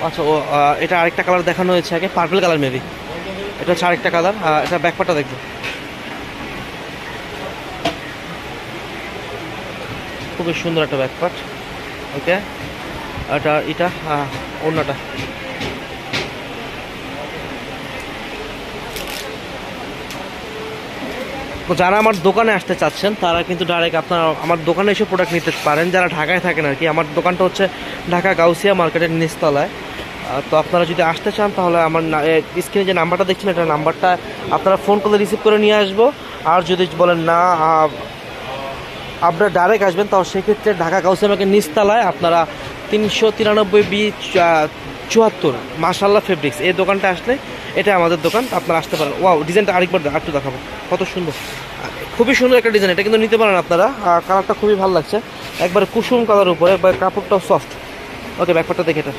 আচ্ছা ও এটা আরেকটা কালার দেখানো হয়েছে আগে, পার্পল কালার মেবি। এটা হচ্ছে আরেকটা কালার। এটা ব্যাকপার্টটা দেখবো, খুবই সুন্দর একটা ব্যাকপার্ট। ওকে, এটা অন্যটা। তো যারা আমার দোকানে আসতে চাচ্ছেন তারা কিন্তু ডাইরেক্ট আপনারা আমার দোকানে এসে প্রোডাক্ট নিতে পারেন, যারা ঢাকায় থাকেন আর কি। আমার দোকানটা হচ্ছে ঢাকা গাউসিয়া মার্কেটের নিচতলায়। তো আপনারা যদি আসতে চান তাহলে আমার স্ক্রিনে যে নাম্বারটা দেখছেন এটা নাম্বারটা আপনারা ফোন করলে রিসিভ করে নিয়ে আসবো। আর যদি বলেন না আপনারা ডাইরেক্ট আসবেন, তাও সেক্ষেত্রে ঢাকা গাউসিয়া মার্কেটের নিচতলায় আপনারা 393B 74 মাশাআল্লাহ ফেব্রিক্স এই দোকানটা আসলে এটা আমাদের দোকান, আপনারা আসতে পারেন। ওয়াও, ডিজাইনটা আরেকবার একটু দেখাবো, কত সুন্দর, খুবই সুন্দর একটা ডিজাইন। এটা কিন্তু নিতে পারেন আপনারা, কালারটা খুবই ভালো লাগছে, একবারে কুসুম কালার উপরে, একবার কাপড়টাও সফট। ওকে, ব্যাকপার্টটা দেখে এটা